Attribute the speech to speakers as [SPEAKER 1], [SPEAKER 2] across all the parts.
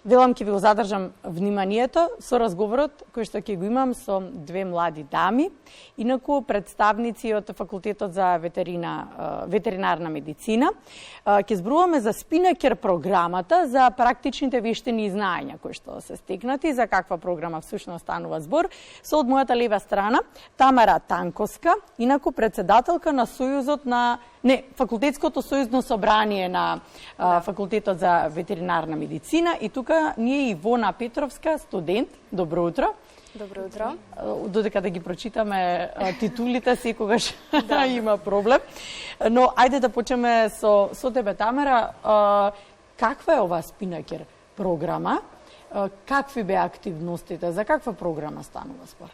[SPEAKER 1] Велам ќе ви го задржам вниманието со разговорот кој што ќе го имам со две млади дами, инаку представници од Факултетот за ветеринарна медицина. Ќе зборуваме за Спинакер програмата, за практичните вештини и знаења кои што се стекнати, за каква програма всушност станува збор. Со од мојата лева страна Тамара Танковска, инаку председателка на Сојузот на Факултетското сојузно собрание на Факултетот за ветеринарна медицина, и тука ние Ивона Петровска, студент. Добро утро.
[SPEAKER 2] Добро утро.
[SPEAKER 1] Додека да ги прочитаме титулите, секогаш има проблем. Но ајде да почнеме со тебе, Тамара. Каква е оваа Спинакер програма? Какви беа активностите? За каква програма станува збор?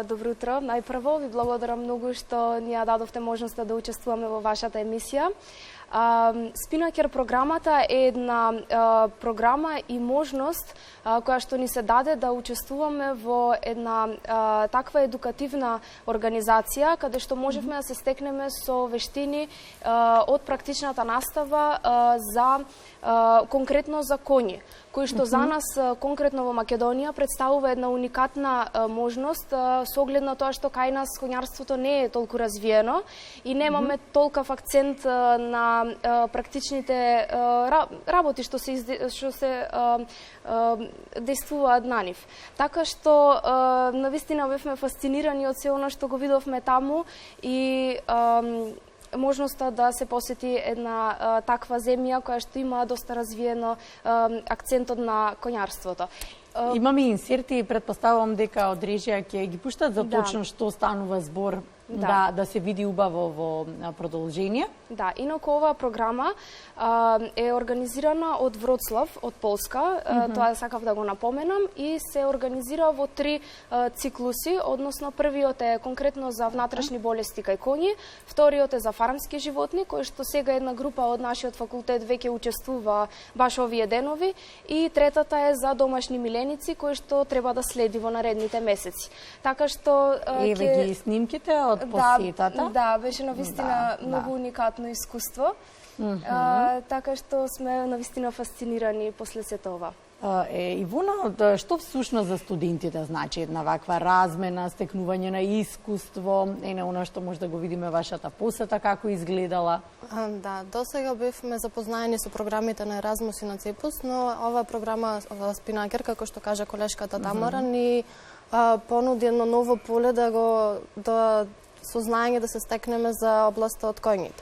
[SPEAKER 2] Добро утро. Најпрво ви благодарам многу што ни ја дадовте можноста да учествуваме во вашата емисија. Спинакер програмата е една програма и можност која што ни се даде да учествуваме во една таква едукативна организација каде што можевме да се стекнеме со вештини од практичната настава за конкретно за коњи, кој што за нас конкретно во Македонија представува една уникатна можност со оглед на тоа што кај нас коњарството не е толку развиено и немаме толков акцент на практичните работи што се действуваат на нив. Така што навистина бевме фасцинирани од се она што го видовме таму и можноста да се посети една таква земја која што има доста развиено акцентот на коњарството.
[SPEAKER 1] Имаме инсерти и предпоставувам дека од режија ќе ги пуштат за точно што станува збор, да се види убаво во продолжение. Да,
[SPEAKER 2] инаку оваа програма е организирана од Вроцлав, од Полска, тоа сакав да го напоменам, и се организира во 3 циклуси, односно првиот е конкретно за внатрешни болести кај коњи, вториот е за фармски животни, кој што сега една група од нашиот факултет веќе учествува баш овие денови, и третата е за домашни миленици, кој што треба да следи во наредните месеци. Така што
[SPEAKER 1] еве ги снимките од посетата.
[SPEAKER 2] Да, беше навистина многу уникатно искуство. Така што сме навистина фасцинирани после сето ова.
[SPEAKER 1] Ивона, што всушност за студентите значи една ваква размена, стекнување на искуство, она што може да го видиме вашата посета, како изгледала?
[SPEAKER 3] Да, досега бевме запознаени со програмите на Еразмус и на Цепус, но ова програма Спинакер, како што кажа колешката Тамара, ни понуди едно ново поле да со знаење да се стекнеме за областа од коњите.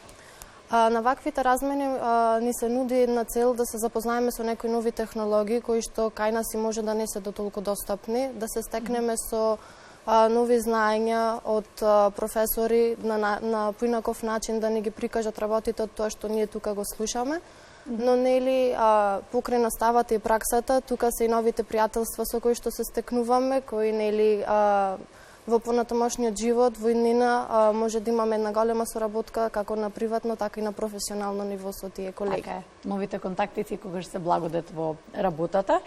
[SPEAKER 3] На ваквите размени ни се нуди една цел да се запознаеме со некои нови технологии кои што кај нас и може да не се дотолку достапни, да се стекнеме со нови знаења од професори на поинаков начин да ни ги прикажат работите од тоа што ние тука го слушаме. Но нели покрај наставата и праксата, тука се и новите пријателства со кои што се стекнуваме, кои нели во понатамошниот живот, во иднина, може да имаме една голема соработка како на приватно, така и на професионално ниво со тие колеги.
[SPEAKER 1] Така е. Новите контакти секогаш се благодет во работата.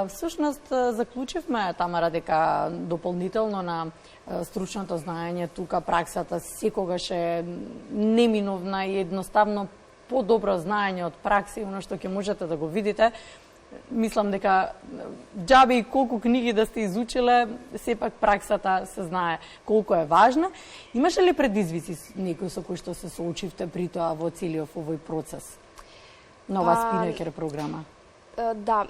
[SPEAKER 1] Всушност, заклучивме, Тамара, дека дополнително на стручното знаење тука, праксата секогаш е неминовна и едноставно подобро знаење од пракса и оно што ќе можете да го видите. Мислам дека џабе и колку книги да сте изучиле, сепак праксата се знае колку е важна. Имаше ли предизвици некои со кои што се соочивте при тоа во целиот овој процес на оваа Спинакер програма?
[SPEAKER 2] Да,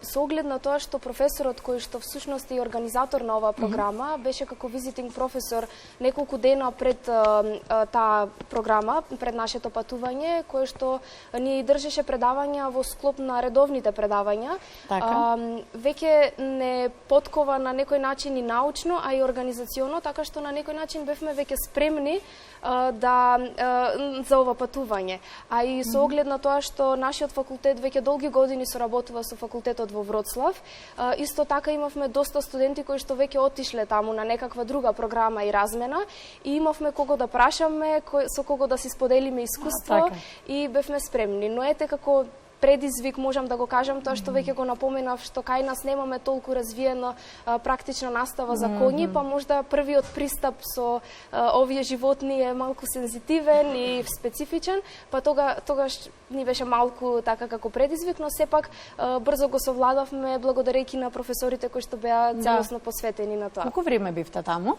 [SPEAKER 2] со оглед на тоа што професорот кој што всушност е организатор на оваа програма беше како визитинг професор неколку дена пред таа програма, пред нашето патување, кој што ни држеше предавања во склоп на редовните предавања. Веќе не подкова на некој начин и научно, а и организационо, така што на некој начин бевме веќе спремни за ова патување. А и со оглед на тоа што нашиот факултет веќе долги години соработува со факултетот во Вроцлав, исто така имавме доста студенти кои што веќе отишле таму на некаква друга програма и размена и имавме кого да прашаме, со кого да си споделиме искуство и бевме спремни. Но ете како предизвик, можам да го кажам, тоа што веќе го напоменав, што кај нас немаме толку развиена практична настава за коњи, па можда првиот пристап со овие животни е малку сензитивен и специфичен, па тогаш ни беше малку така како предизвик, но сепак брзо го совладавме благодарејќи на професорите кои што беа целосно посветени на тоа.
[SPEAKER 1] Колку време бевте таму?